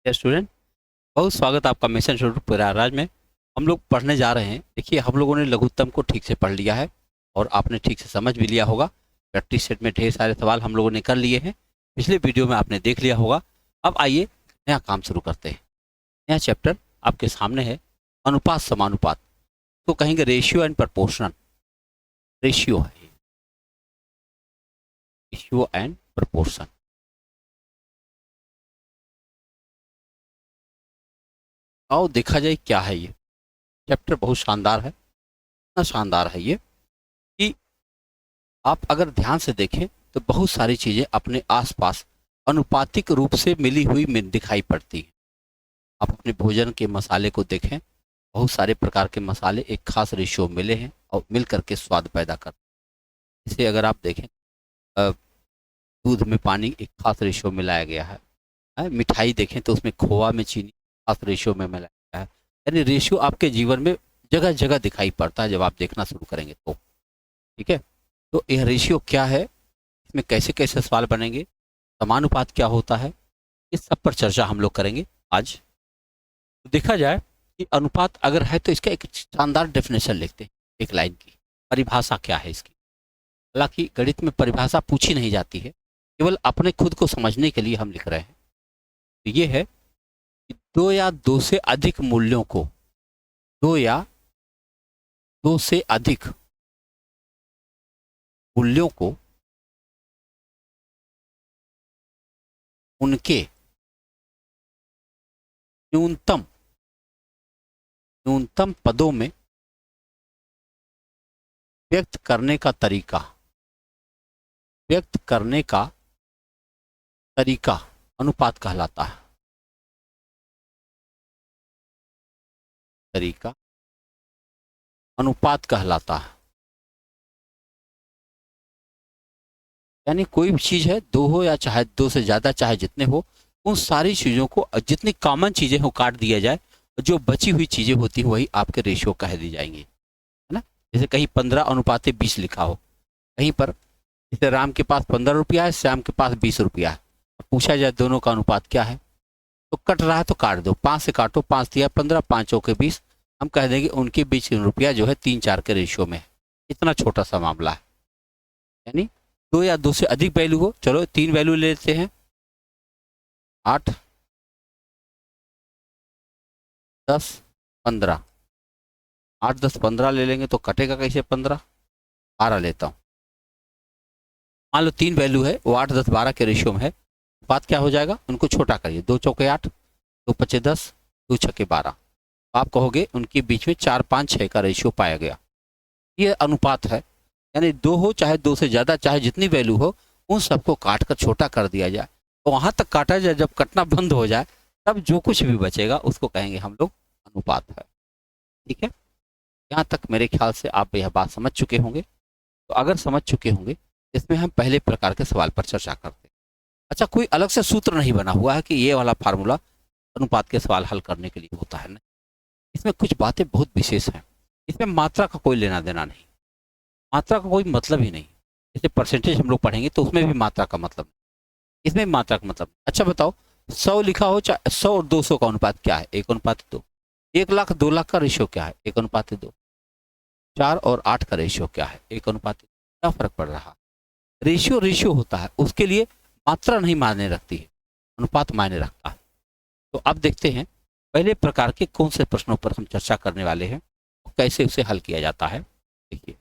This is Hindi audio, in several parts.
स्टूडेंट, बहुत स्वागत आपका मिशन इंस्टीट्यूट प्रयागराज में। हम लोग पढ़ने जा रहे हैं। देखिए, हम लोगों ने लघुत्तम को ठीक से पढ़ लिया है और आपने ठीक से समझ भी लिया होगा। प्रैक्टिस सेट में ढेर सारे सवाल हम लोगों ने कर लिए हैं। पिछले वीडियो में आपने देख लिया होगा। अब आइए नया काम शुरू करते हैं। नया चैप्टर आपके सामने है, अनुपात समानुपात। तो कहेंगे रेशियो एंड प्रपोर्शनल। रेशियो है, रेशियो एंड प्रपोर्शन। आओ देखा जाए क्या है ये चैप्टर। बहुत शानदार है। इतना शानदार है ये कि आप अगर ध्यान से देखें तो बहुत सारी चीजें अपने आसपास अनुपातिक रूप से मिली हुई दिखाई पड़ती हैं। आप अपने भोजन के मसाले को देखें, बहुत सारे प्रकार के मसाले एक खास रेशियो में मिले हैं और मिल करके स्वाद पैदा करते हैं। इसे अगर आप देखें, अ, दूध में पानी एक खास रेशियो में मिलाया गया है। मिठाई देखें तो उसमें खोआ में चीनी खास रेशियो में मिलाया गया है। यानी रेशियो आपके जीवन में जगह जगह दिखाई पड़ता है जब आप देखना शुरू करेंगे तो। ठीक है, तो यह रेशियो क्या है, इसमें कैसे कैसे सवाल बनेंगे, समानुपात क्या होता है, इस सब पर चर्चा हम लोग करेंगे आज। तो देखा जाए कि अनुपात अगर है तो इसका एक शानदार डेफिनेशन लिखते हैं, एक लाइन की परिभाषा क्या है इसकी। हालांकि गणित में परिभाषा पूछी नहीं जाती है, केवल अपने खुद को समझने के लिए हम लिख रहे हैं। तो ये है कि दो या दो से अधिक मूल्यों को, दो या दो से अधिक मूल्यों को उनके न्यूनतम न्यूनतम पदों में व्यक्त करने का तरीका, व्यक्त करने का तरीका अनुपात कहलाता है। तरीका अनुपात कहलाता है। यानी कोई भी चीज है, दो हो या चाहे दो से ज्यादा, चाहे जितने हो, उन सारी चीजों को जितनी कॉमन चीजें हो काट दिया जाए, जो बची हुई चीजें होती है वही आपके रेशियो कह दी जाएंगी, है ना। जैसे कहीं 15:20 लिखा हो, कहीं पर जैसे राम के पास 15 रुपया है, श्याम के पास 20 रुपया है। पूछा जाए दोनों का अनुपात क्या है, तो कट रहा है तो काट दो, 5 से काटो, 5 दिया 15, 5 के 20। हम कह देंगे उनके बीच रुपया जो है 3-4 के रेशियो में है। इतना छोटा सा मामला है। यानी दो या दो से अधिक वैल्यू हो, चलो 3 वैल्यू ले लेते हैं, 8, 10, 15। 8, 10, 15 ले लेंगे तो कटेगा कैसे 15? 12 लेता हूँ। मान लो 3 वैल्यू है, वो 8, 10, 12 के रेशियो में है। बात क्या हो जाएगा, उनको छोटा करिए। 2 चौके 8, 2 पचे 10, 2 छक्के 12। आप कहोगे उनके बीच में 4, 5, 6 का रेशियो पाया गया। ये अनुपात है। यानी दो हो, चाहे दो से ज्यादा, चाहे जितनी वैल्यू हो, उन सबको काट कर छोटा कर दिया जाए। तो वहां तक काटा जाए, जब कटना बंद हो जाए तब जो कुछ भी बचेगा उसको कहेंगे हम लोग अनुपात है। ठीक है, यहाँ तक मेरे ख्याल से आप यह बात समझ चुके होंगे। तो अगर समझ चुके होंगे, इसमें हम पहले प्रकार के सवाल पर चर्चा करते हैं। अच्छा, कोई अलग से सूत्र नहीं बना हुआ है कि ये वाला फार्मूला अनुपात के सवाल हल करने के लिए होता है, नहीं। इसमें कुछ बातें बहुत विशेष हैं। इसमें मात्रा का कोई लेना देना नहीं, मात्रा का कोई मतलब ही नहीं। जैसे परसेंटेज हम लोग पढ़ेंगे तो उसमें भी मात्रा का मतलब, इसमें भी मात्रा का मतलब। अच्छा बताओ, 100 लिखा हो, चाहे 100 और 200 का अनुपात क्या है? 1:2। 1,00,000 2,00,000 का रेशियो क्या है? 1:2। 4 और 8 का रेशियो क्या है? 1:2। क्या फर्क पड़ रहा? रेशियो रेशियो होता है, उसके लिए मात्रा नहीं मायने रखती है, अनुपात मायने रखता है। तो अब देखते हैं पहले प्रकार के कौन से प्रश्नों पर हम चर्चा करने वाले हैं और कैसे उसे हल किया जाता है। देखिए,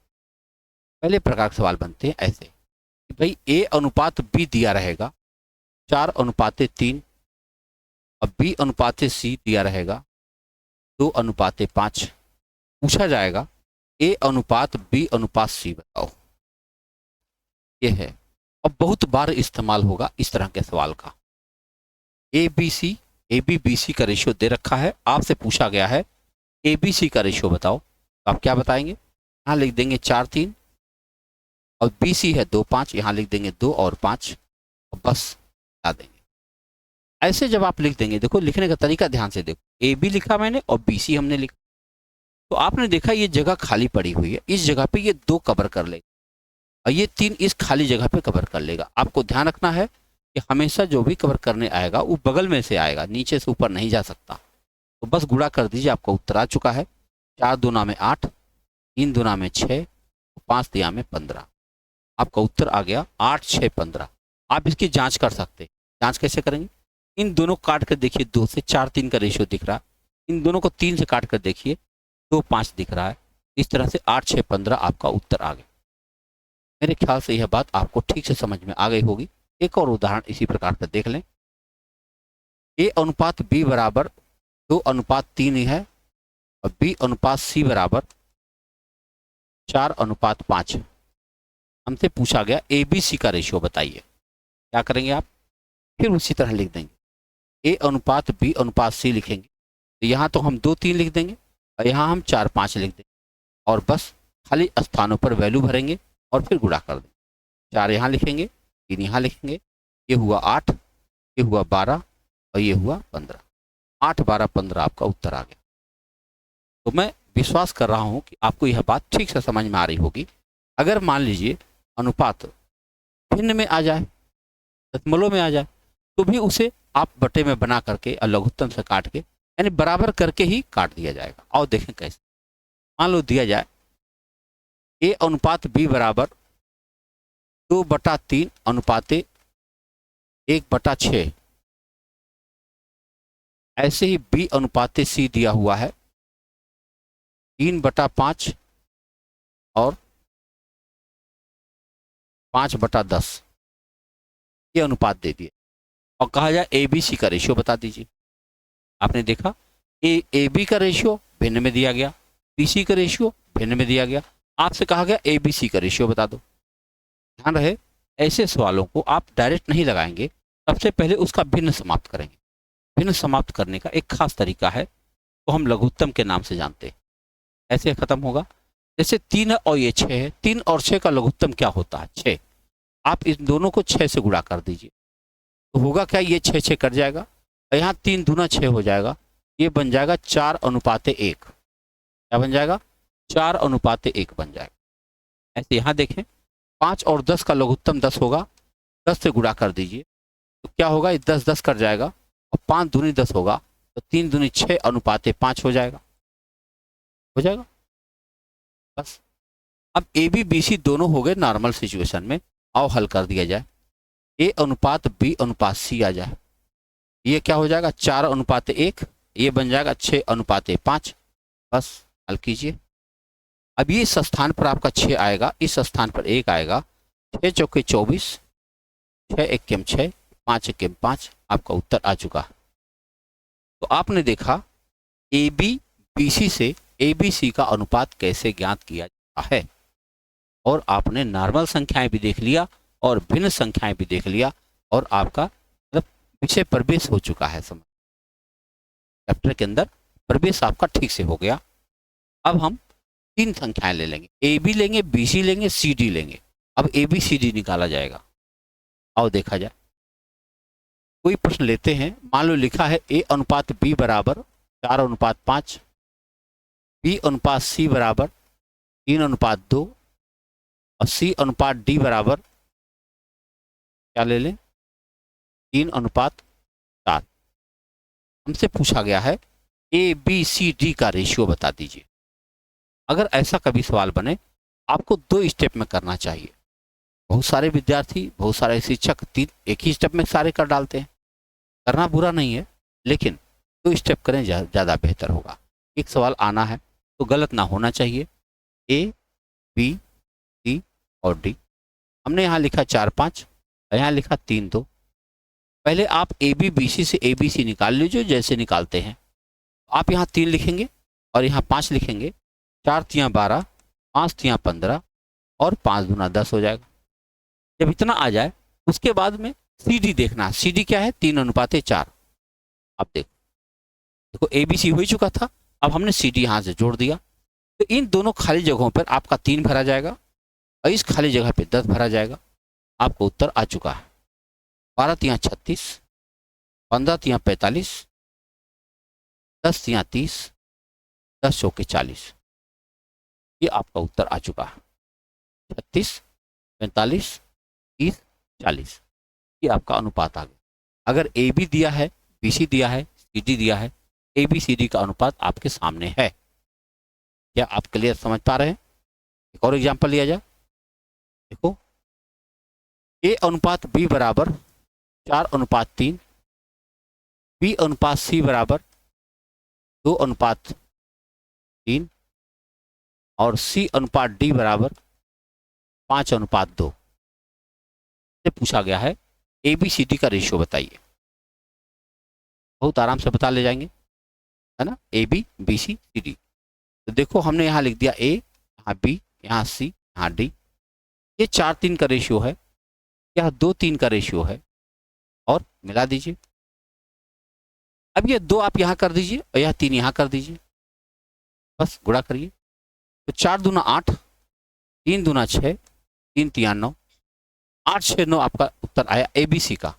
पहले प्रकार के सवाल बनते हैं ऐसे कि भाई A:B दिया रहेगा 4:3, और B:C दिया रहेगा 2:5। पूछा जाएगा A:B:C बताओ। ये है, अब बहुत बार इस्तेमाल होगा इस तरह के सवाल का। AB:BC का रेशियो दे रखा है, आपसे पूछा गया है ABC का रेशियो बताओ, तो आप क्या बताएंगे? यहाँ लिख देंगे 4, 3, और BC है 2, 5, यहाँ लिख देंगे 2 और 5, और बस ला देंगे। ऐसे जब आप लिख देंगे, देखो लिखने का तरीका ध्यान से देखो, AB लिखा मैंने और BC हमने लिखा, तो आपने देखा ये जगह खाली पड़ी हुई है, इस जगह पे ये 2 कवर कर लेगा और ये 3 इस खाली जगह पे कवर कर लेगा। आपको ध्यान रखना है कि हमेशा जो भी कवर करने आएगा वो बगल में से आएगा, नीचे से ऊपर नहीं जा सकता। तो बस गुणा कर दीजिए, आपका उत्तर आ चुका है। 4 दूना में 8, 3 दूना में 6, 5 तिया में 15। आपका उत्तर आ गया 8, 6, 15। आप इसकी जांच कर सकते हैं। जांच कैसे करेंगे? इन दोनों काट कर देखिए, 2 से 4, 3 का रेशियो दिख रहा है। इन दोनों को 3 से काट कर देखिए, 2, 5 दिख रहा है। इस तरह से 8, 6, 15 आपका उत्तर आ गया। मेरे ख्याल से यह बात आपको ठीक से समझ में आ गई होगी। एक और उदाहरण इसी प्रकार का देख लें। ए अनुपात बी बराबर 2:3 है और बी अनुपात सी बराबर 4:5 है। हमसे पूछा गया ए बी सी का रेशियो बताइए। क्या करेंगे आप? फिर उसी तरह लिख देंगे। ए अनुपात बी अनुपात सी लिखेंगे, तो यहाँ तो हम 2, 3 लिख देंगे और यहाँ हम 4, 5 लिख देंगे और बस खाली स्थानों पर वैल्यू भरेंगे और फिर गुणा कर देंगे। 4 यहाँ लिखेंगे, 3 यहाँ लिखेंगे। ये हुआ 8, ये हुआ 12 और ये हुआ 15। 8, 12, 15 आपका उत्तर आ गया। तो मैं विश्वास कर रहा हूँ कि आपको यह बात ठीक से समझ में आ रही होगी। अगर मान लीजिए अनुपात भिन्न में आ जाए, दशमलव में आ जाए, तो भी उसे आप बटे में बना करके और लघुत्तम से काट के, यानी बराबर करके ही काट दिया जाएगा। और देखें कैसे। मान लो दिया जाए ए अनुपात बी बराबर 2/3 अनुपाते 1/6। ऐसे ही बी अनुपाते सी दिया हुआ है 3/5 और 5/10। ये अनुपात दे दिए और कहा जाए ए बी सी का रेशियो बता दीजिए। आपने देखा ए बी का रेशियो भिन्न में दिया गया, बी सी का रेशियो भिन्न में दिया गया। आपसे कहा गया ए बी सी का रेशियो बता दो। ध्यान रहे, ऐसे सवालों को आप डायरेक्ट नहीं लगाएंगे, सबसे पहले उसका भिन्न समाप्त करेंगे। भिन्न समाप्त करने का एक खास तरीका है, तो हम लघुत्तम के नाम से जानते हैं। ऐसे खत्म होगा। जैसे 3 है और ये 6 है, 3 और 6 का लघुत्तम क्या होता है? 6। आप इन दोनों को 6 से गुणा कर दीजिए, तो होगा क्या? ये 6, 6 कट जाएगा और यहाँ 3 दूना 6 हो जाएगा। ये बन जाएगा 4:1। क्या बन जाएगा? 4:1 बन जाएगा। ऐसे यहाँ देखें, 5 और 10 का लघुत्तम 10 होगा। 10 से गुणा कर दीजिए, तो क्या होगा? ये 10, 10 कट जाएगा और 5 दूनी 10 होगा, तो 3 दूनी 6:5 हो जाएगा। हो जाएगा बस। अब ए बी बी सी दोनों हो गए नॉर्मल सिचुएशन में। आओ हल कर दिया जाए। ए अनुपात बी अनुपात सी आ जाए, ये क्या हो जाएगा? 4:1। ये बन जाएगा 6:5। बस हल कीजिए। अब ये इस स्थान पर आपका 6 आएगा, इस स्थान पर 1 आएगा। 6 चौके 24, 6 एकम 6, 5 एकम 5। आपका उत्तर आ चुका। तो आपने देखा ए बी बी सी से ए बी सी का अनुपात कैसे ज्ञात किया जाता है, और आपने नॉर्मल संख्याएं भी देख लिया और भिन्न संख्याएं भी देख लिया, और आपका मतलब विषय प्रवेश हो चुका है। समझ, चैप्टर के अंदर प्रवेश आपका ठीक से हो गया। अब हम 3 संख्याएं ले लेंगे, ए बी लेंगे, बी सी लेंगे, सी डी लेंगे। अब ए बी सी डी निकाला जाएगा। आओ देखा जाए। कोई प्रश्न लेते हैं। मान लो लिखा है ए अनुपात बी बराबर 4:5, बी अनुपात सी बराबर 3:2 और सी अनुपात डी बराबर क्या ले लें? 3:4। हमसे पूछा गया है ए बी सी डी का रेशियो बता दीजिए। अगर ऐसा कभी सवाल बने, आपको 2 स्टेप में करना चाहिए। बहुत सारे विद्यार्थी, बहुत सारे शिक्षक एक ही स्टेप में सारे कर डालते हैं। करना बुरा नहीं है, लेकिन 2 स्टेप करें, ज़्यादा बेहतर होगा। एक सवाल आना है तो गलत ना होना चाहिए। ए बी सी और डी। हमने यहाँ लिखा 4, 5, यहाँ लिखा 3, 2। पहले आप ए बी बी सी से ए बी सी निकाल लीजिए, जैसे निकालते हैं। आप यहाँ 3 लिखेंगे और यहाँ 5 लिखेंगे। 4 तियाँ 12, 5 तियाँ 15 और 5 दूना 10 हो जाएगा। जब इतना आ जाए, उसके बाद में सी डी देखना। सी डी क्या है? 3:4। अब देखो ए बी सी हो ही चुका था। अब हमने सी डी यहाँ से जोड़ दिया, तो इन दोनों खाली जगहों पर आपका 3 भरा जाएगा और इस खाली जगह पे 10 भरा जाएगा। आपको उत्तर आ चुका है। 12 तियाँ 36, 15 तियाँ 45, 10 तियाँ 30, 10 चौके 40। ये आपका उत्तर आ चुका है। 36, 45, 30, 40। ये आपका अनुपात आ गया। अगर ए बी दिया है, बी सी दिया है, सी डी दिया है, ए बी सी डी का अनुपात आपके सामने है। क्या आप क्लियर समझ पा रहे हैं? एक और एग्जांपल लिया जाए। देखो, ए अनुपात बी बराबर 4:3, बी अनुपात सी बराबर 2:3 और सी अनुपात डी बराबर 5:2 से पूछा गया है ए बी सी डी का रेशियो बताइए। बहुत आराम से बता ले जाएंगे, है ना, A B B C C D. तो देखो हमने यहाँ लिख दिया ए, यहाँ बी, यहाँ सी, यहाँ डी। ये 4:3 का रेशियो है, यह 2:3 का रेशियो है, और मिला दीजिए। अब ये 2 आप यहाँ कर दीजिए और यह 3 यहाँ कर दीजिए, बस गुणा करिए। तो 4 दूना 8, 3 दूना 6, 3 तिया 9, 8 6 9 आपका उत्तर आया ए बी सी का।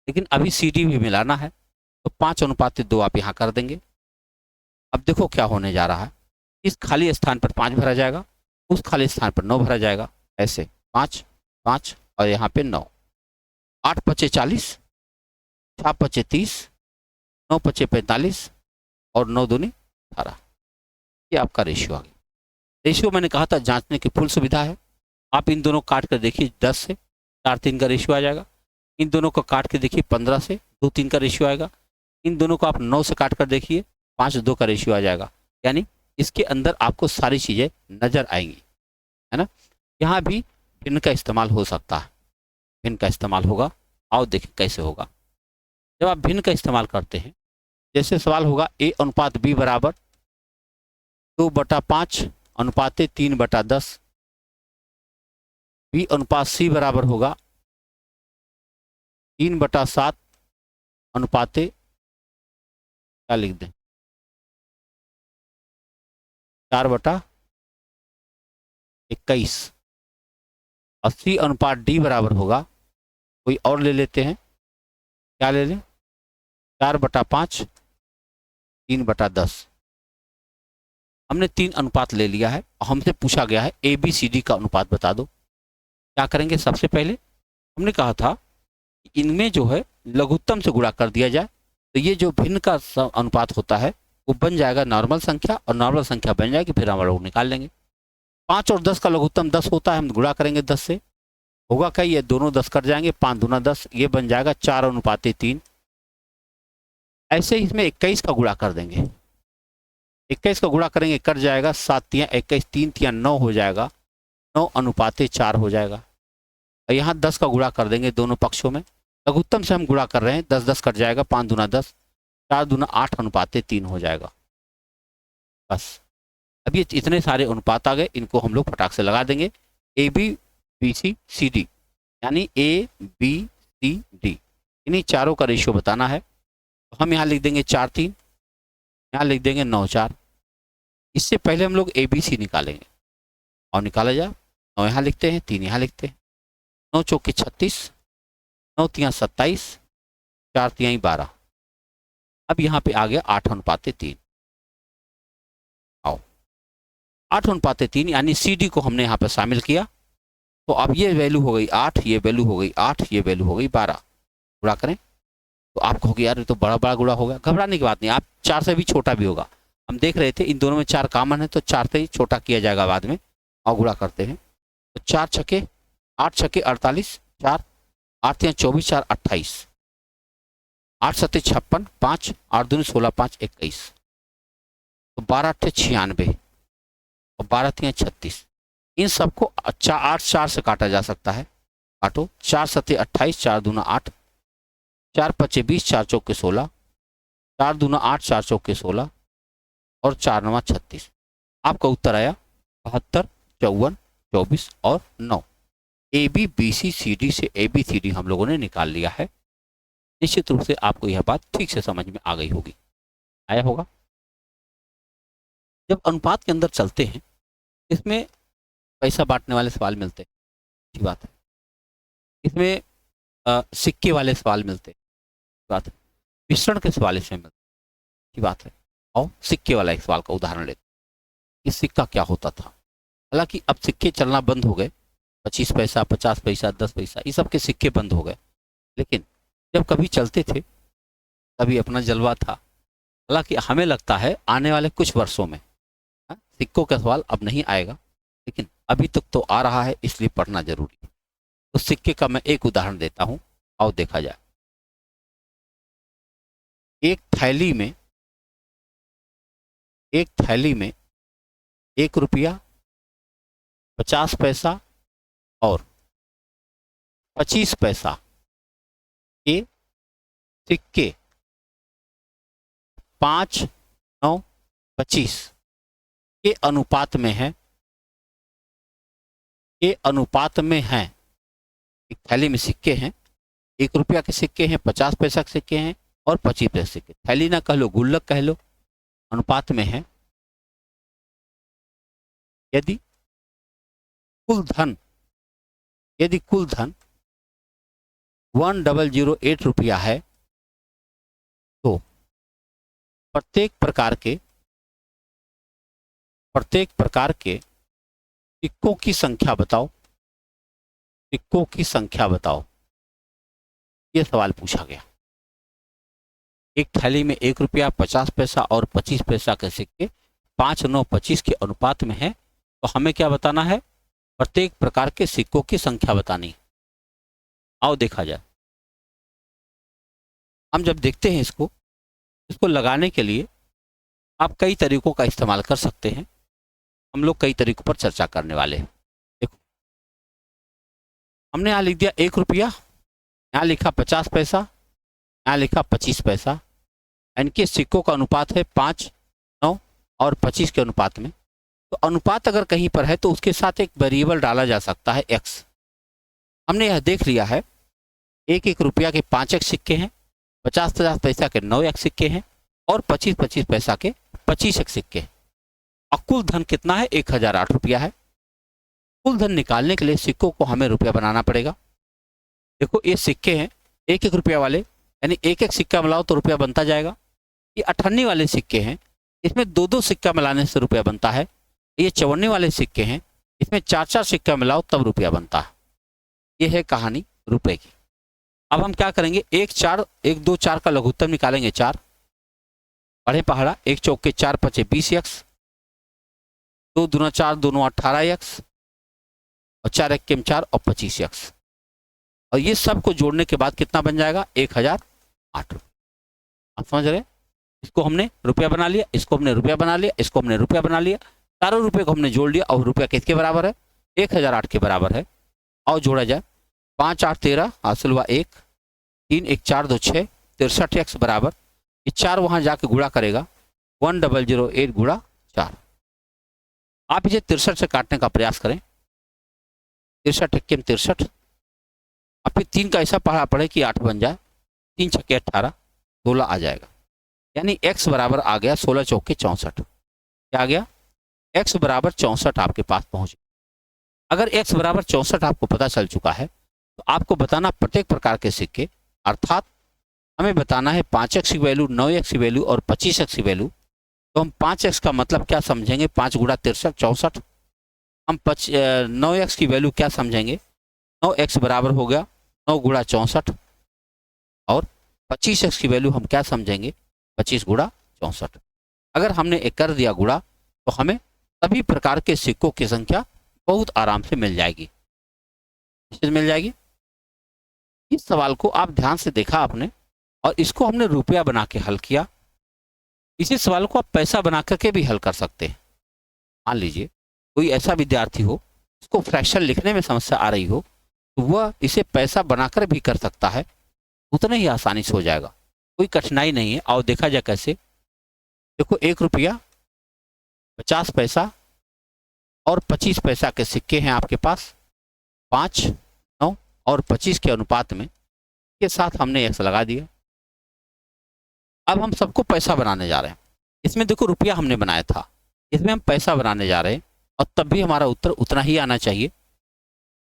लेकिन अभी सी डी भी मिलाना है, तो 5:2 आप यहाँ कर देंगे। अब देखो क्या होने जा रहा है, इस खाली स्थान पर 5 भरा जाएगा, उस खाली स्थान पर 9 भरा जाएगा, ऐसे 5 5 और यहाँ पे 9। 8 5 40, 6 5 30, 9 5 45 और 9 दूनी 18। ये आपका रेशियो आ गया। रेशियो मैंने कहा था जांचने की फुल सुविधा है। आप इन दोनों काट कर देखिए, 10 से 4:3 का रेशियो आ जाएगा। इन दोनों को काट के देखिए, 15 से 2:3 का रेशियो आएगा। इन दोनों को आप 9 से काट कर देखिए, 5:2 का रेशियो आ जाएगा। यानी इसके अंदर आपको सारी चीजें नजर आएंगी, है ना। यहाँ भी भिन्न का इस्तेमाल हो सकता है, भिन्न का इस्तेमाल होगा। आओ देखें कैसे होगा। जब आप भिन्न का इस्तेमाल करते हैं, जैसे सवाल होगा ए अनुपात बी बराबर 2/5 अनुपाते 3/10, बी अनुपात सी बराबर होगा 3/7 अनुपाते, क्या लिख दें, 4/21, और सी अनुपात डी बराबर होगा, कोई और ले लेते हैं, क्या ले लें, 4/5 3/10। हमने 3 अनुपात ले लिया है और हमसे पूछा गया है ए बी सी डी का अनुपात बता दो। क्या करेंगे, सबसे पहले हमने कहा था कि इनमें जो है लघुत्तम से गुणा कर दिया जाए, तो ये जो भिन्न का अनुपात होता है वो बन जाएगा नॉर्मल संख्या, और नॉर्मल संख्या बन जाएगी, फिर हम लोग निकाल लेंगे। 5 और 10 का लघुत्तम 10 होता है, हम गुणा करेंगे 10 से, होगा क्या, ये दोनों 10 कट जाएंगे, 5 दूना 10, ये बन जाएगा 4:3। ऐसे ही इसमें 21 का गुणा कर देंगे, 21 का गुणा करेंगे, कट जाएगा, 7 तिया 21, 3 तिया 9 हो जाएगा, 9:4 हो जाएगा। और यहाँ 10 का गुणा कर देंगे दोनों पक्षों में, लघुत्तम से हम गुणा कर रहे हैं, 10 10 कट जाएगा, 5 दूना 10, 4 दूना 8:3 हो जाएगा। बस अब ये इतने सारे अनुपात आ गए, इनको हम लोग फटाक से लगा देंगे। A B B C C D, यानी ए बी सी डी, इन्हीं चारों का रेशियो बताना है। तो हम यहाँ लिख देंगे 4:3, यहाँ लिख देंगे 9:4। इससे पहले हम लोग ए बी सी निकालेंगे, और निकाला जाए, 9 यहाँ लिखते हैं, 3 यहाँ लिखते हैं, 9 चौके 36, 9 तिया 27, 4 तिया 12। अब यहाँ पे आ गया 8:3। आओ 8:3, यानी सी डी को हमने यहाँ पे शामिल किया, तो अब ये वैल्यू हो गई 8, ये वैल्यू हो गई 8, ये वैल्यू हो गई 12। गुणा करें तो आप कहोगे यार ये तो बड़ा बड़ा गुणा हो गया। घबराने की बात नहीं, आप 4 से भी छोटा भी होगा। हम देख रहे थे इन दोनों में 4 कॉमन है, तो 4 से ही छोटा किया जाएगा बाद में, और गुणा करते हैं। तो 4 छक्के 8 छक्के 48, 4 8 तिया 24, 4 28, 8 7 56, 5 8 दूनी 16, 5 21, तो 12 8 96 और 12 तिया 36। इन सबको 8 4 से काटा जा सकता है, काटो। 4 7 28, 4 दूना 8, 4 5 20, 4 चौके 16, 4 दूना 8, 4 चौके 16 और 4 9 36। आपका उत्तर आया 72, 54, 24 और 9। A B B C C D से ए बी सी डी हम लोगों ने निकाल लिया है। निश्चित रूप से आपको यह बात ठीक से समझ में आ गई होगी, आया होगा। जब अनुपात के अंदर चलते हैं, इसमें पैसा बांटने वाले सवाल मिलते हैं, अच्छी बात है। इसमें सिक्के वाले सवाल मिलते हैं, बात है। मिश्रण के सवाल इसमें मिलते हैं, अच्छी बात है। और सिक्के वाला एक सवाल का उदाहरण लेते हैं कि सिक्का क्या होता था। हालांकि अब सिक्के चलना बंद हो गए, 25 पैसा 50 पैसा 10 पैसा, ये सब के सिक्के बंद हो गए। लेकिन जब कभी चलते थे तभी अपना जलवा था। हालांकि हमें लगता है आने वाले कुछ वर्षों में सिक्कों का सवाल अब नहीं आएगा, लेकिन अभी तक तो आ रहा है, इसलिए पढ़ना जरूरी है। तो सिक्के का मैं एक उदाहरण देता हूं, आओ देखा जाए। एक थैली में 1 रुपया, 50 पैसा और 25 पैसा के सिक्के 5, 9, 25 के अनुपात में है, एक थैली में सिक्के हैं, 1 रुपया के सिक्के हैं, 50 पैसा के सिक्के हैं और 25 पैसे सिक्के। थैली ना कह लो, गुल्लक कह लो, अनुपात में है। यदि कुल धन 1008 रुपया है तो प्रत्येक प्रकार के सिक्कों की संख्या बताओ। ये सवाल पूछा गया। एक थैली में 1 रुपया, 50 पैसा और 25 पैसा के सिक्के 5, 9, 25 के अनुपात में है, तो हमें क्या बताना है? प्रत्येक प्रकार के सिक्कों की संख्या बतानी। आओ देखा जाए। हम जब देखते हैं इसको लगाने के लिए आप कई तरीकों का इस्तेमाल कर सकते हैं। हम लोग कई तरीकों पर चर्चा करने वाले हैं। देखो, हमने यहाँ लिख दिया 1 रुपया, यहाँ लिखा 50 पैसा, यहाँ लिखा 25 पैसा। इनके सिक्कों का अनुपात है 5, 9 और 25 के अनुपात में। तो अनुपात अगर कहीं पर है तो उसके साथ एक वेरिएबल डाला जा सकता है x। हमने यह देख लिया है 1 रुपया के 5x सिक्के हैं, 50 पैसा के 9x सिक्के हैं और 25 पैसा के 25x सिक्के हैं। और कुल धन कितना है? 1008 रुपया है। कुल धन निकालने के लिए सिक्कों को हमें रुपया बनाना पड़ेगा। देखो ये सिक्के हैं 1 रुपया वाले, यानी एक सिक्का मिलाओ तो रुपया बनता जाएगा। ये 58 वाले सिक्के हैं, इसमें 2 सिक्का मिलाने से रुपया बनता है। ये 54 वाले सिक्के हैं, इसमें 4 सिक्का मिलाओ तब रुपया बनता है। ये है कहानी रुपए की। अब हम क्या करेंगे? 1 2 4 का लघुत्तम निकालेंगे 4। पढ़े पहाड़ा, 1 चौके 4 5 20x, 2 दूना 4 दोनों 18x और 4 1 4 और 25x। और ये सब को जोड़ने के बाद कितना बन जाएगा? 1008 रुपये। आप समझ रहे? इसको हमने रुपया बना लिया, इसको हमने रुपया बना लिया, इसको हमने रुपया बना लिया। चारों रुपये को हमने जोड़ लिया और रुपया किसके बराबर है? 1008 के बराबर है। और जोड़ा जाए 5 8 13 हासिल हुआ 1, 3 1 4 2 6 63x बराबर, ये 4 वहां जाके गुणा करेगा 1008 गुणा 4। आप इसे 63 से काटने का प्रयास करें। 63 1 63, अब फिर 3 का ऐसा पढ़ा पड़े कि 8 बन जाए, 3 6 18 16 आ जाएगा। यानी x बराबर आ गया 16 चौके 64। क्या आ गया? x बराबर 64 आपके पास पहुंचे। अगर x बराबर 64 आपको पता चल चुका है तो आपको बताना प्रत्येक प्रकार के सिक्के, अर्थात हमें बताना है 5x की वैल्यू, 9x की वैल्यू और 25x की वैल्यू। तो हम 5x का मतलब क्या समझेंगे? 5 गुणा 63 64। हम 9x की वैल्यू क्या समझेंगे? 9x बराबर हो गया 9 गुणा 64। और 25x की वैल्यू हम क्या समझेंगे? 25 गुणा 64। अगर हमने एक कर दिया गुणा तो हमें सभी प्रकार के सिक्कों की संख्या बहुत आराम से मिल जाएगी। मिल जाएगी। इस सवाल को आप ध्यान से देखा आपने और इसको हमने रुपया बना के हल किया। इसी सवाल को आप पैसा बना करके भी हल कर सकते हैं। मान लीजिए कोई ऐसा विद्यार्थी हो उसको फ्रैक्शन लिखने में समस्या आ रही हो तो वह इसे पैसा बनाकर भी कर सकता है, उतना ही आसानी से हो जाएगा, कोई कठिनाई नहीं है। और देखा जाए कैसे। देखो 1 रुपया, 50 पैसा और 25 पैसा के सिक्के हैं आपके पास 5, 9 और 25 के अनुपात में, के साथ हमने x लगा दिया। अब हम सबको पैसा बनाने जा रहे हैं। इसमें देखो रुपया हमने बनाया था, इसमें हम पैसा बनाने जा रहे हैं और तब भी हमारा उत्तर उतना ही आना चाहिए।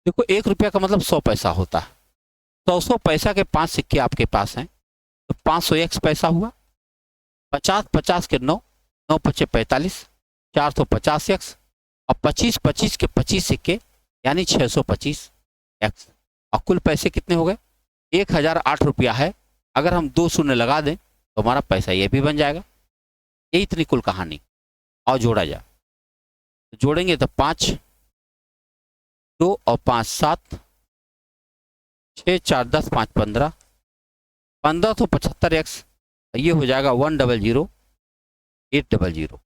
देखो 1 रुपया का मतलब 100 पैसा होता है। 100 पैसा के 5 सिक्के आपके पास हैं तो 501 पैसा हुआ। 50 50 के 9, 9 5 45, 450x और 25 के 25 सिक्के यानी 625x। और कुल पैसे कितने हो गए? 1008 रुपया है, अगर हम 2 शून्य लगा दें तो हमारा पैसा ये भी बन जाएगा। यही इतनी कुल कहानी। और जोड़ा जाए तो जोड़ेंगे तो 5 2 और 5 7 6 4 10 5 15 1575x, ये हो जाएगा 100800।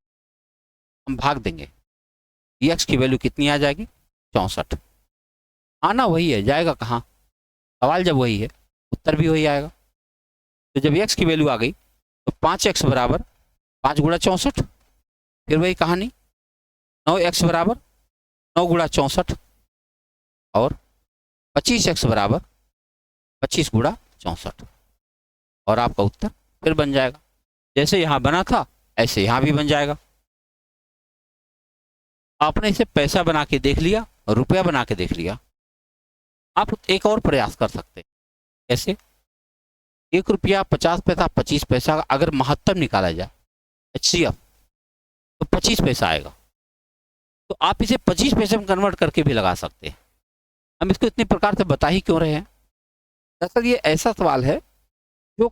हम भाग देंगे, x की वैल्यू कितनी आ जाएगी 64। आना वही है, जाएगा कहाँ? सवाल जब वही है उत्तर भी वही आएगा। तो जब x की वैल्यू आ गई तो 5x बराबर 5 गुणा 64, फिर वही कहानी 9x बराबर 9 गुणा 64 और 25x बराबर 25 गुणा 64, और आपका उत्तर फिर बन जाएगा। जैसे यहाँ बना था ऐसे यहाँ भी बन जाएगा। आपने इसे पैसा बना के देख लिया, रुपया बना के देख लिया। आप एक और प्रयास कर सकते हैं। कैसे? 1 रुपया 50 पैसा 25 पैसा अगर महत्तम निकाला जाए HCF तो 25 पैसा आएगा। तो आप इसे 25 पैसे में कन्वर्ट करके भी लगा सकते हैं। हम इसको इतने प्रकार से बता ही क्यों रहे हैं? दरअसल ये ऐसा सवाल है जो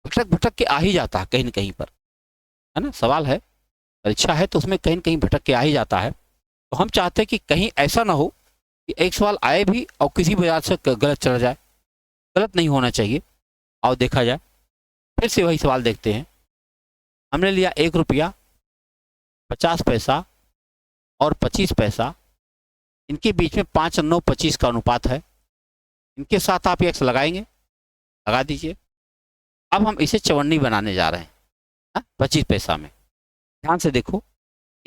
भटक भटक के आ ही जाता है कहीं न कहीं पर, है ना? सवाल है, परीक्षा है तो उसमें कहीं न कहीं भटक के आ ही जाता है। तो हम चाहते हैं कि कहीं ऐसा ना हो कि एक सवाल आए भी और किसी वजह से गलत चला जाए। गलत नहीं होना चाहिए। आओ देखा जाए, फिर से वही सवाल देखते हैं। हमने लिया 1 रुपया 50 पैसा और 25 पैसा, इनके बीच में 5 और 9 25 का अनुपात है। इनके साथ आप x लगाएंगे, लगा दीजिए। अब हम इसे चवन्नी बनाने जा रहे हैं 25 पैसा में। ध्यान से देखो,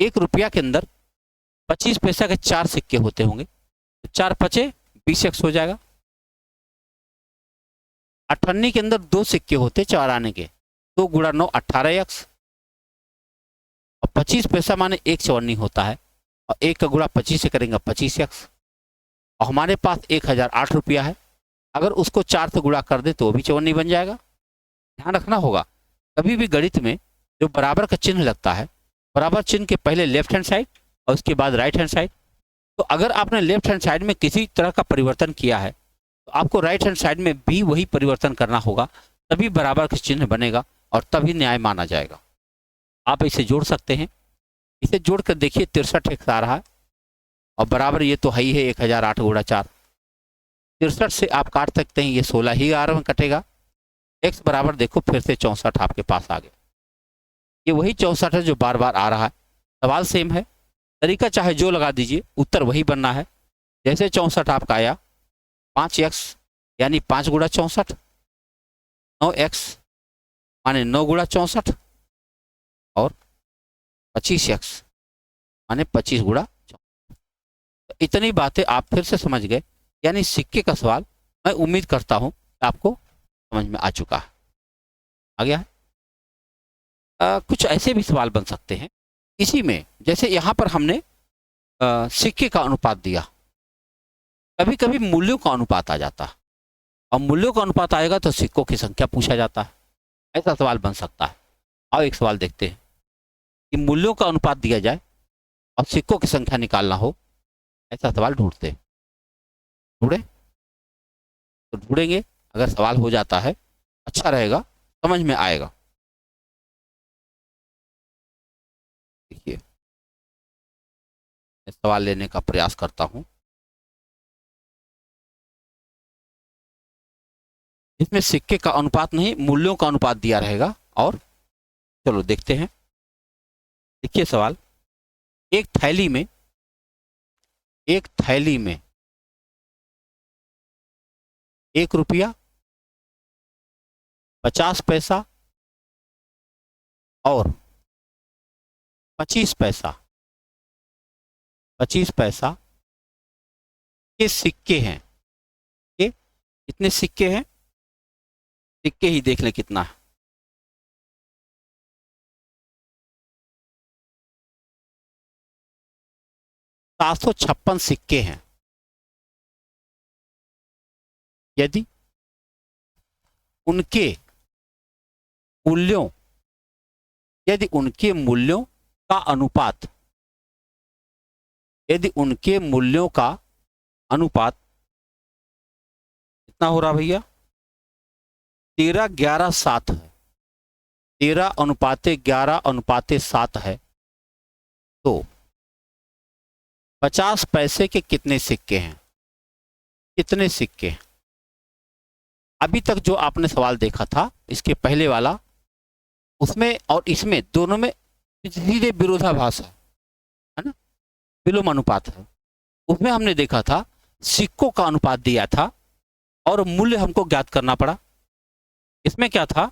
1 रुपया के अंदर 25 पैसा के 4 सिक्के होते होंगे, तो 4 पचे 20x हो जाएगा। 58 के अंदर 2 सिक्के होते 4 आने के, 2 गुणा 9 18x, और 25 पैसा माने 1 चवन्नी होता है, और 1 का गुणा 25 से करेंगे 25x, और हमारे पास 1008 रुपया है। अगर उसको 4 से गुणा कर दे तो वो भी चवन्नी बन जाएगा। ध्यान रखना होगा, कभी भी गणित में जो बराबर का चिन्ह लगता है, बराबर चिन्ह के पहले लेफ्ट हैंड साइड और उसके बाद राइट हैंड साइड। तो अगर आपने लेफ्ट हैंड साइड में किसी तरह का परिवर्तन किया है तो आपको राइट हैंड साइड में भी वही परिवर्तन करना होगा, तभी बराबर का चिन्ह बनेगा और तभी न्याय माना जाएगा। आप इसे जोड़ सकते हैं। इसे जोड़कर देखिए 63x आ रहा है, और बराबर ये तो है ही है 1008 गुणा 4। 63 से आप काट सकते हैं, ये 16 ही आर में कटेगा। x बराबर देखो फिर से 64 आपके पास आ गया। ये वही 64 है जो बार बार आ रहा है। सवाल सेम है, तरीका चाहे जो लगा दीजिए, उत्तर वही बनना है। जैसे 64 आपका आया, 5x यानी 5 गुणा 64, 9x माने 9 गुणा 64, और 25x माने 25 गुणा 64। तो इतनी बातें आप फिर से समझ गए। यानी सिक्के का सवाल मैं उम्मीद करता हूं आपको समझ में आ चुका है। आ गया है? कुछ ऐसे भी सवाल बन सकते हैं इसी में, जैसे यहाँ पर हमने सिक्के का अनुपात दिया। कभी कभी मूल्यों का अनुपात आ जाता है, और मूल्यों का अनुपात आएगा तो सिक्कों की संख्या पूछा जाता है। ऐसा सवाल बन सकता है। आओ एक सवाल देखते हैं कि मूल्यों का अनुपात दिया जाए और सिक्कों की संख्या निकालना हो, ऐसा सवाल ढूंढते हैं। ढूंढे तो ढूंढेंगे, अगर सवाल हो जाता है अच्छा रहेगा, समझ में आएगा। देखिए मैं सवाल लेने का प्रयास करता हूं इसमें सिक्के का अनुपात नहीं, मूल्यों का अनुपात दिया रहेगा। और चलो देखते हैं। देखिए सवाल, एक थैली में 1 रुपया 50 पैसा और 25 पैसा के सिक्के हैं। ये कितने सिक्के हैं? सिक्के ही देख लें कितना है। 756 सिक्के हैं। यदि उनके मूल्यों का अनुपात कितना हो रहा भैया? 13:11:7 है, 13:11:7 है, तो 50 पैसे के कितने सिक्के हैं? कितने सिक्के हैं? अभी तक जो आपने सवाल देखा था इसके पहले वाला, उसमें और इसमें दोनों में सीधे विरोधाभास है ना, विलोम अनुपात है। उसमें हमने देखा था सिक्कों का अनुपात दिया था और मूल्य हमको ज्ञात करना पड़ा। इसमें क्या था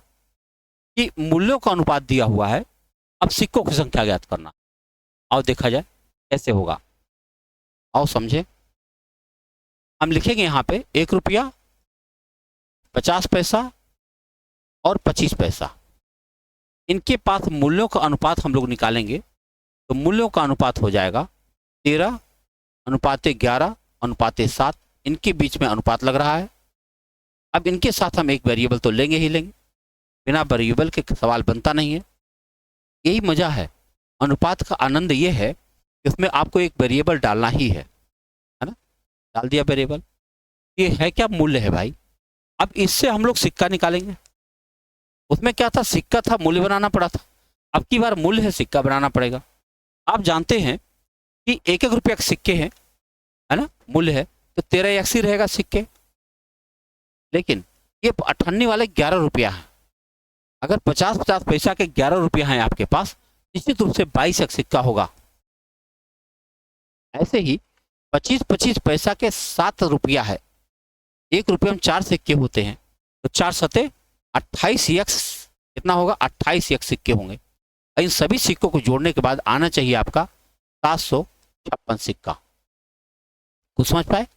कि मूल्यों का अनुपात दिया हुआ है, अब सिक्कों की संख्या ज्ञात करना। आओ देखा जाए कैसे होगा, आओ समझे। हम लिखेंगे यहाँ पे 1 रुपया, 50 पैसा और 25 पैसा। इनके पास मूल्यों का अनुपात हम लोग निकालेंगे, तो मूल्यों का अनुपात हो जाएगा 13:11:7। इनके बीच में अनुपात लग रहा है। अब इनके साथ हम एक वेरिएबल तो लेंगे ही लेंगे, बिना वेरिएबल के सवाल बनता नहीं है। यही मजा है अनुपात का, आनंद ये है कि उसमें आपको एक वेरिएबल डालना ही है ना। डाल दिया वेरिएबल, ये है क्या? मूल्य है भाई। अब इससे हम लोग सिक्का निकालेंगे। उसमें क्या था? सिक्का था, मूल्य बनाना पड़ा था। अब की बार मूल्य है, सिक्का बनाना पड़ेगा। आप जानते हैं कि 1-1 रुपया के सिक्के हैं, है ना, मूल्य है, तो 13 ही रहेगा सिक्के। लेकिन ये 98 वाले 11 रुपया है। अगर 50-50 पैसा के 11 रुपया हैं आपके पास, निश्चित रूप से 22 एक सिक्का होगा। ऐसे ही 25-25 पैसा के 7 रुपया है। 1 रुपये में 4 सिक्के होते हैं, तो 4 सते 28 एक्स कितना होगा? 28 एक्स सिक्के होंगे। इन सभी सिक्कों को जोड़ने के बाद आना चाहिए आपका 756 सिक्का। कुछ समझ पाए?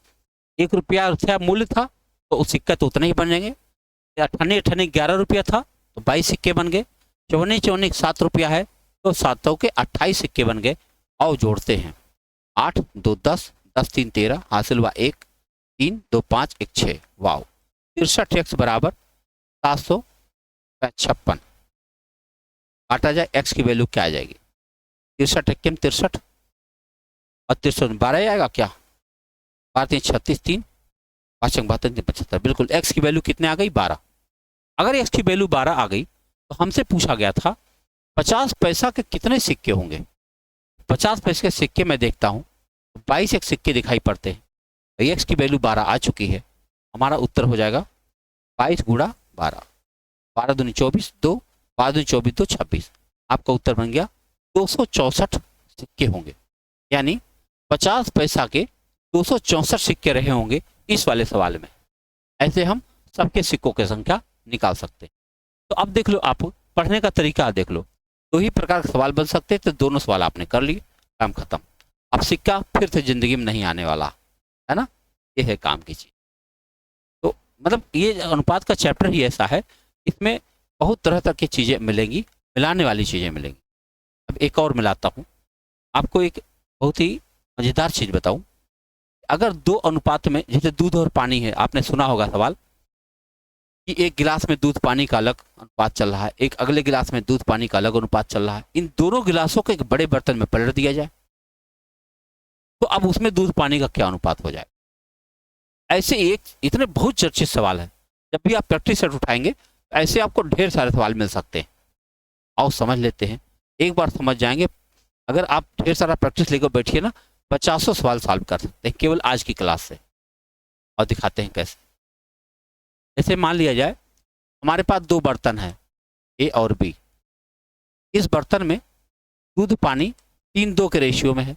1 रुपया मूल्य था तो उस सिक्का तो उतना ही बन जाएंगे। 98 11 रुपया था तो 22 सिक्के बन गए। 54 7 रुपया है तो 7 के 28 सिक्के बन गए। आओ जोड़ते हैं। 8 2 10, 10 3 13, हासिल हुआ 1 3 2 5 1 6। वाओ, 63 एक्स बराबर 756। काटा जाए, एक्स की वैल्यू क्या आ जाएगी? 63 एक्के में 63 और 63 12 आएगा क्या? 12 3 36, 3 5 72 3 75। बिल्कुल, एक्स की वैल्यू कितने आ गई? 12। अगर एक्स की वैल्यू 12 आ गई तो हमसे पूछा गया था 50 पैसा के कितने सिक्के होंगे। 50 पैसे के सिक्के में देखता हूँ 22 एक सिक्के दिखाई पड़ते हैं। एक्स की वैल्यू 12 आ चुकी है। हमारा उत्तर हो जाएगा 22 गुणा 12, 12 दूनी 24, 2 12 दूनी 24, 2 26। आपका उत्तर बन गया 264 सिक्के होंगे। यानी 50 पैसा के 264 सिक्के रहे होंगे इस वाले सवाल में। ऐसे हम सबके सिक्कों की संख्या निकाल सकते हैं। तो अब देख लो, आप पढ़ने का तरीका देख लो, 2 ही प्रकार के सवाल बन सकते हैं। तो दोनों सवाल आपने कर लिए, काम खत्म। अब सिक्का फिर से जिंदगी में नहीं आने वाला है ना, ये है काम की चीज। तो मतलब ये अनुपात का चैप्टर ही ऐसा है, इसमें बहुत तरह तरह की चीजें मिलेंगी, मिलाने वाली चीजें मिलेंगी। अब एक और मिलाता हूँ आपको, एक बहुत ही मजेदार चीज बताऊं। अगर 2 अनुपात में, जैसे दूध और पानी है, आपने सुना होगा सवाल कि एक गिलास में दूध पानी का अलग अनुपात चल रहा है, एक अगले गिलास में दूध पानी का अलग अनुपात चल रहा है। इन दोनों गिलासों को एक बड़े बर्तन में पलट दिया जाए तो अब उसमें दूध पानी का क्या अनुपात हो जाए? ऐसे एक इतने बहुत चर्चित सवाल है। जब भी आप प्रैक्टिस सेट उठाएंगे ऐसे आपको ढेर सारे सवाल मिल सकते हैं। आओ समझ लेते हैं, एक बार समझ जाएंगे। अगर आप ढेर सारा प्रैक्टिस लेकर बैठिए ना, 50 सवाल सॉल्व कर सकते हैं केवल आज की क्लास से। और दिखाते हैं कैसे। जैसे मान लिया जाए हमारे पास 2 बर्तन हैं, ए और बी। इस बर्तन में दूध पानी 3:2 के रेशियो में है।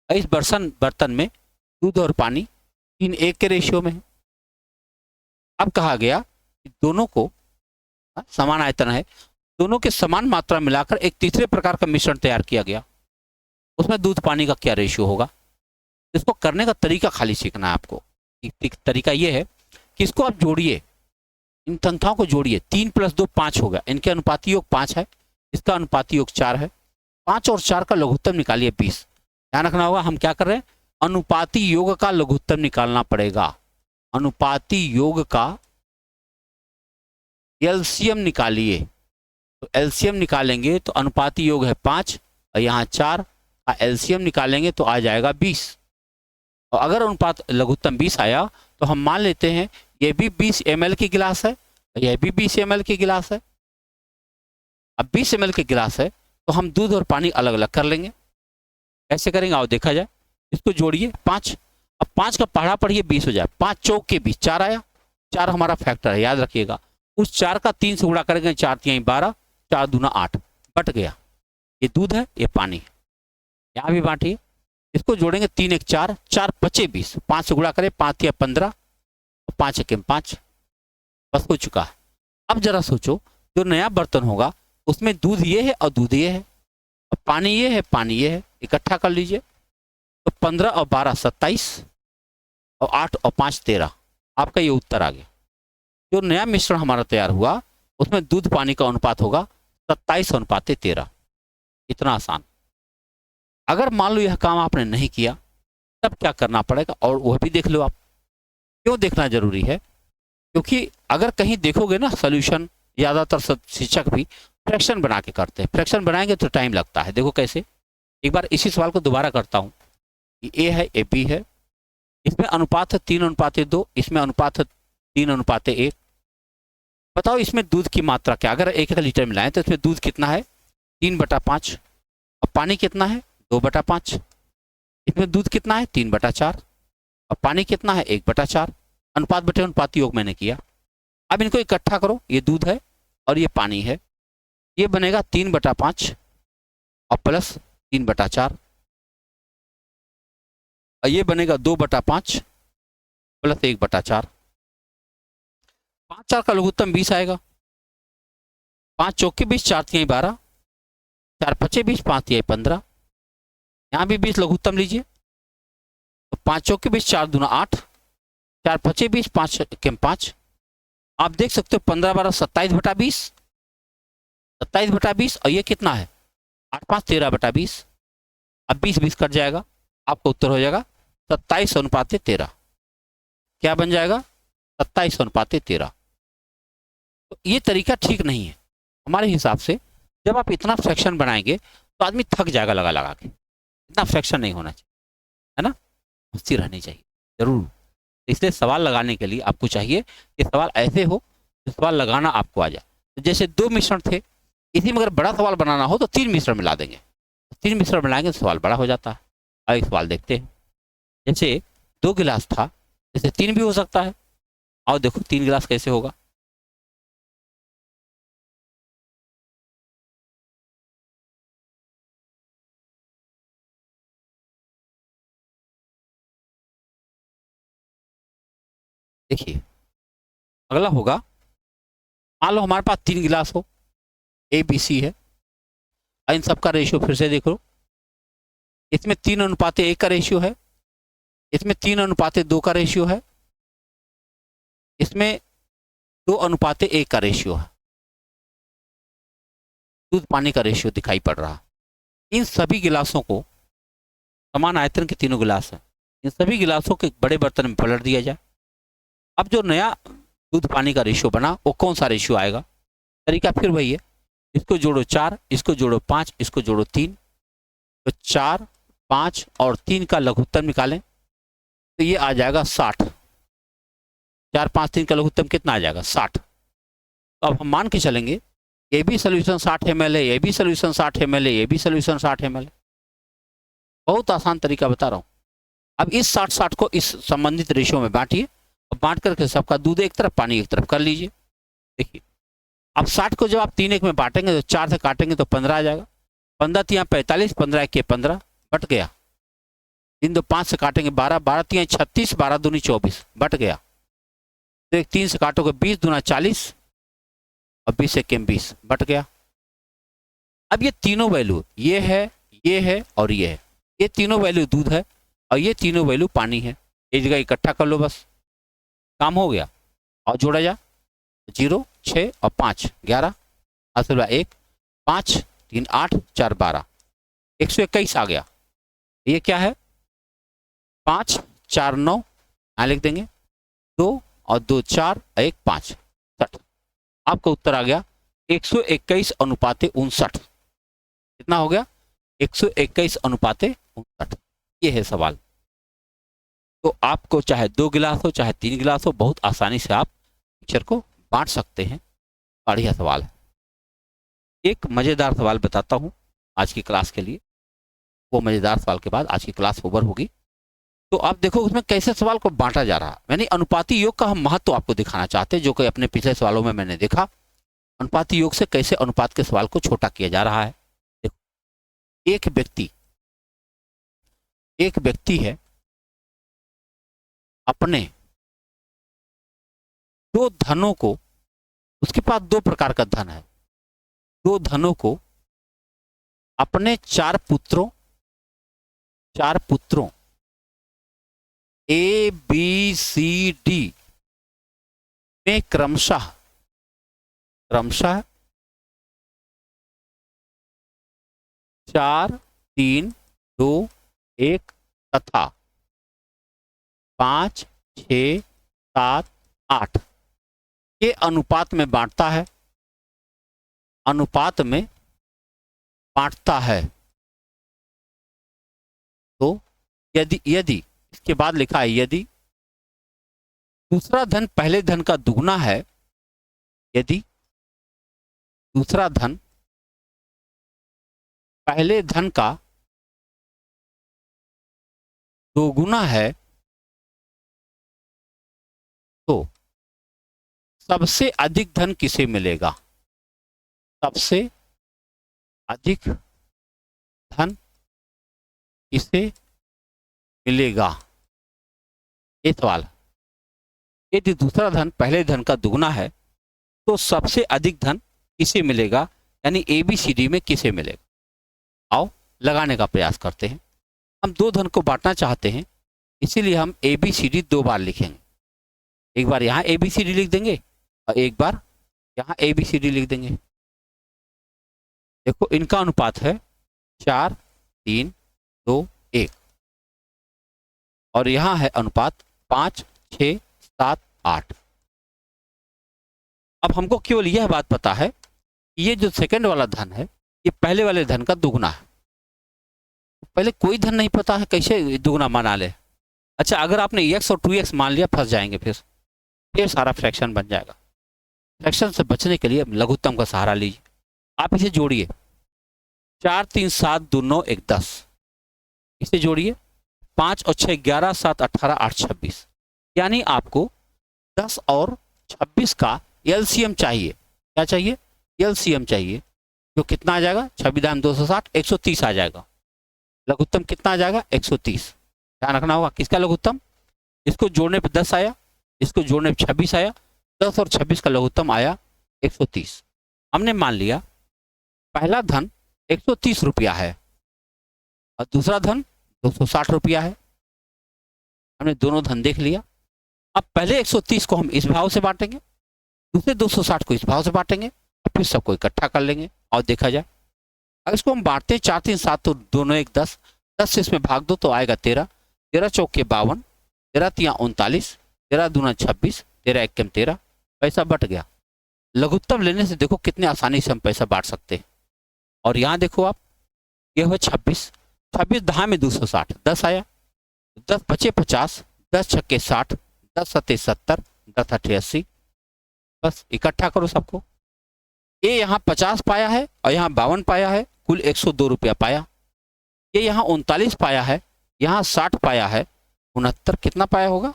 इस बर्तन में दूध और पानी 3:1 के रेशियो में है। अब कहा गया कि दोनों को समान आयतन है, दोनों के समान मात्रा मिलाकर एक तीसरे प्रकार का मिश्रण तैयार किया गया। उसमें दूध पानी का क्या रेशियो होगा? इसको करने का तरीका खाली सीखना है आपको। तरीका ये है कि इसको आप जोड़िए, इन संख्याओं को जोड़िए। 3 + 2 5 होगा। इनके अनुपाती योग 5 है, इसका अनुपाती योग 4 है। 5 और 4 का लघुत्तम निकालिए 20। ध्यान रखना होगा, हम क्या कर रहे हैं? अनुपाती योग का लघुत्तम निकालना पड़ेगा। अनुपाती योग का एलसीएम निकालिए। तो एलसीएम निकालेंगे तो अनुपाती योग है 5 और यहाँ 4 का एलसीएम निकालेंगे तो आ जाएगा 20। और अगर अनुपात लघुत्तम 20 आया तो हम मान लेते हैं ये भी 20 ml की गिलास है, यह भी 20 ml की गिलास है। अब 20 ml की गिलास है तो हम दूध और पानी अलग अलग कर लेंगे। कैसे करेंगे आओ देखा जाए। इसको जोड़िए 5, अब 5 का पढ़ा पढ़िए 20 हो जाए, 5 चौक के 20, 4 आया, 4 हमारा फैक्टर है याद रखिएगा। उस 4 का 3 से गुणा करेंगे, 4 3 12, 4 दूना 8, बट गया। ये दूध है ये पानी है, यहाँ भी बांटिए। इसको जोड़ेंगे 3 1 4, 4 5 20, 5 से गुणा करें 5 3 15, 5 1 5, बस हो चुका है। अब जरा सोचो जो नया बर्तन होगा उसमें दूध ये है और दूध ये है, और पानी ये है पानी ये है, इकट्ठा कर लीजिए। तो 15 और 12 27, और 8 और 5 13, आपका ये उत्तर आ गया। जो नया मिश्रण हमारा तैयार हुआ उसमें दूध पानी का अनुपात होगा 27:13। इतना आसान। अगर मान लो यह काम आपने नहीं किया तब क्या करना पड़ेगा, और वह भी देख लो आप। क्यों देखना जरूरी है, क्योंकि अगर कहीं देखोगे ना सोल्यूशन, ज्यादातर शिक्षक भी फ्रैक्शन बना के करते हैं। फ्रैक्शन बनाएंगे तो टाइम लगता है। देखो कैसे, एक बार इसी सवाल को दोबारा करता हूँ। ए है ए बी है, इसमें अनुपात है 3:2, इसमें अनुपात है 3:1। बताओ इसमें दूध की मात्रा क्या, अगर 1 लीटर मिलाएं तो इसमें दूध कितना है 3/5, और पानी कितना है 2/5। इसमें दूध कितना है 3/4, और पानी कितना है 1/4। अनुपात बटे अनुपात योग मैंने किया। अब इनको इकट्ठा करो, ये दूध है और ये पानी है, ये बनेगा 3/5 और प्लस 3/4, और ये बनेगा 2/5 प्लस 1/4। 5 4 का लघुत्तम 20 आएगा। 5 चौक के 20, 4 3 12, 4 5 20, 5 3 15, यहाँ भी 20 लघुत्तम लीजिए। तो 5 चौक के 20, 4 दूना 8, 4 5 20, 5 के 5। आप देख सकते हो 15 12 27/20, 27/20, और ये कितना है 8 5 13/20। अब 20 20 कट जाएगा, आपका उत्तर हो जाएगा 27:13। क्या बन जाएगा 27:13। तो ये तरीका ठीक नहीं है हमारे हिसाब से। जब आप इतना फ्रैक्शन बनाएंगे तो आदमी थक जाएगा लगा लगा के। इतना फ्रैक्शन नहीं होना चाहिए, है ना, मस्ती रहनी चाहिए जरूर। इसलिए सवाल लगाने के लिए आपको चाहिए कि सवाल ऐसे हो तो सवाल लगाना आपको आ जाए। तो जैसे 2 मिश्रण थे, इसी में अगर बड़ा सवाल बनाना हो तो 3 मिश्रण मिला देंगे। 3 मिश्रण मिलाएंगे तो सवाल बड़ा हो जाता है। अब एक सवाल देखते हैं। जैसे 2 गिलास था, जैसे 3 भी हो सकता है। आओ देखो 3 गिलास कैसे होगा। देखिए अगला होगा, मान लो हमारे पास 3 गिलास हो, ए बी सी है, और इन सबका रेशियो फिर से देखो। इसमें 3:1 का रेशियो है, इसमें 3:2 का रेशियो है, इसमें 2:1 का रेशियो है। दूध पानी का रेशियो दिखाई पड़ रहा। इन सभी गिलासों को, समान आयतन के तीनों गिलास हैं, इन सभी गिलासों को एक बड़े बर्तन में पलट दिया जाए। अब जो नया दूध पानी का रेशियो बना वो कौन सा रेशियो आएगा। तरीका फिर वही है, इसको जोड़ो 4, इसको जोड़ो 5, इसको जोड़ो 3, तो 4 5 और 3 का लघुत्तम निकालें तो ये आ जाएगा 60। 4 5 3 का लघुत्तम कितना आ जाएगा 60। तो अब हम मान के चलेंगे ये भी सोल्यूशन 60 ml है, ये भी सोल्यूशन 60 ml है, ये भी सोल्यूशन 60 ml है। बहुत आसान तरीका बता रहा हूँ। अब इस 60 को इस संबंधित रेशियो में बांटिए, और बांट करके सबका दूध एक तरफ पानी एक तरफ कर लीजिए। देखिए अब 60 को जब आप 3 1 में बांटेंगे तो 4 से काटेंगे तो 15 आ जाएगा। 15 3 45, 15 1 15, बट गया। 3 2 5 से काटेंगे 12, 12 3 36, 12 दूनी 24, बट गया। तो 3 से काटोगे 20 दूना 40, और 20 1 20, बट गया। अब ये तीनों वैल्यू, ये है और ये है, ये तीनों वैल्यू दूध है और ये तीनों वैल्यू पानी है। एक जगह इकट्ठा कर लो, बस काम हो गया। और जोड़ा जा 0 6 और 5 11, असल 1 5 3 8 4 12, 121 आ गया। ये क्या है 5 4 9, यहाँ लिख देंगे 2 और 2 4 1 5 60। आपका उत्तर आ गया 121:59। कितना हो गया 121:59। ये है सवाल। तो आपको चाहे 2 गिलास हो चाहे 3 गिलास हो, बहुत आसानी से आप मिक्सचर को बांट सकते हैं। बढ़िया सवाल है। एक मज़ेदार सवाल बताता हूँ आज की क्लास के लिए, वो मज़ेदार सवाल के बाद आज की क्लास ओवर होगी। तो आप देखो उसमें कैसे सवाल को बांटा जा रहा है, यानी अनुपाती योग का हम महत्व आपको दिखाना चाहते हैं, जो कि अपने पिछले सवालों में मैंने देखा। अनुपाती योग से कैसे अनुपात के सवाल को छोटा किया जा रहा है। देखो, एक व्यक्ति है, अपने 2 धनों को, उसके पास 2 प्रकार का धन है, 2 धनों को अपने 4 पुत्रों ए बी सी डी में क्रमशः 4, 3, 2, 1 तथा 5, 6, 7, 8 के अनुपात में बांटता है। तो यदि इसके बाद लिखा है, यदि दूसरा धन पहले धन का दुगना है, यदि दूसरा धन पहले धन का दोगुना है, तो सबसे अधिक धन किसे मिलेगा? सबसे अधिक धन किसे मिलेगा, ये सवाल। यदि दूसरा धन पहले धन का दुगना है तो सबसे अधिक धन किसे मिलेगा, यानी ABCD में किसे मिलेगा। आओ लगाने का प्रयास करते हैं। हम 2 धन को बांटना चाहते हैं, इसीलिए हम ABCD 2 बार लिखेंगे। एक बार यहाँ ABCD लिख देंगे और एक बार यहाँ ABCD लिख देंगे। देखो इनका अनुपात है 4, 3, 2, 1 और यहाँ है अनुपात 5, 6, 7, 8। अब हमको केवल यह बात पता है कि ये जो सेकंड वाला धन है ये पहले वाले धन का दुगना है। पहले कोई धन नहीं पता है, कैसे दुगना माना ले। अच्छा, अगर आपने x और 2x मान लिया फंस जाएंगे, फिर सारा फ्रैक्शन बन जाएगा। फ्रैक्शन से बचने के लिए लघुत्तम का सहारा लीजिए। आप इसे जोड़िए, 4, 3, 7, 2, 9, 1, 10। इसे जोड़िए, 5 और 6, 11, 7, 18, 8, 26। यानी आपको 10 और 26 का LCM चाहिए। क्या चाहिए? LCM चाहिए, जो कितना आ जाएगा? 26 दाम 260, 130 आ जाएगा। लघुत्तम कितना आ जाएगा? 130। ध्यान रखना होगा किसका लघुत्तम। इसको जोड़ने पे 10 आया, इसको जोड़ने पे 26 आया, 10 और 26 का लघुत्तम आया 130। हमने मान लिया पहला धन 130 रुपया है और दूसरा धन 260 रुपया है। हमने दोनों धन देख लिया। अब पहले 130 को हम इस भाव से बांटेंगे, दूसरे 260 को इस भाव से बांटेंगे और फिर सबको इकट्ठा कर लेंगे और देखा जाए। अगर इसको हम बांटते हैं 4, 3, 7 तो दोनों 1, 10, 10 से इसमें भाग दो तो आएगा 13, 13 चौके 52, 13 तिया 39, 13 दूना 26, 13 एकम 13। पैसा बट गया। लघुत्तम लेने से देखो कितने आसानी से हम पैसा बांट सकते हैं। और यहाँ देखो आप, ये हुआ 26, 26 दहा में 260, 10 आया, 10 बचे 50, 10 छक्के 60, 10 सत्ते 70, 10 अठे 80। बस इकट्ठा करो सबको। ये यहाँ 50 पाया है और यहाँ 52 पाया है, कुल 102 रुपया पाया। ये यहाँ 39 पाया है, यहाँ 60 पाया है, 69 कितना पाया होगा?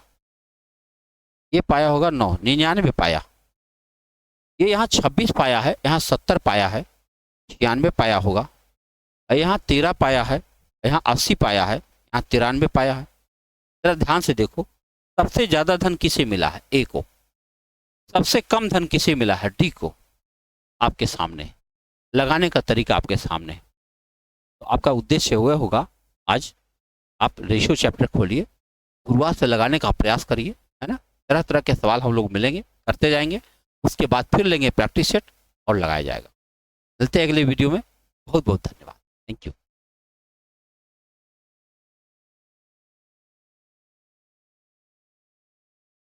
ये पाया होगा 9, 99 पाया। ये यहाँ 26 पाया है, यहाँ 70 पाया है, 96 पाया होगा। और यहाँ 13 पाया है, यहाँ 80 पाया है, यहाँ 93 पाया है। जरा ध्यान से देखो, सबसे ज्यादा धन किसे मिला है? A को। सबसे कम धन किसे मिला है? D को। आपके सामने लगाने का तरीका आपके सामने। तो आपका उद्देश्य हुआ होगा आज आप रेशियो चैप्टर खोलिए, शुरुआत से लगाने का प्रयास करिए, है ना। तरह तरह के सवाल हम लोग मिलेंगे, करते जाएंगे, उसके बाद फिर लेंगे प्रैक्टिस सेट और लगाया जाएगा। मिलते हैं अगले वीडियो में। बहुत बहुत धन्यवाद। Thank you.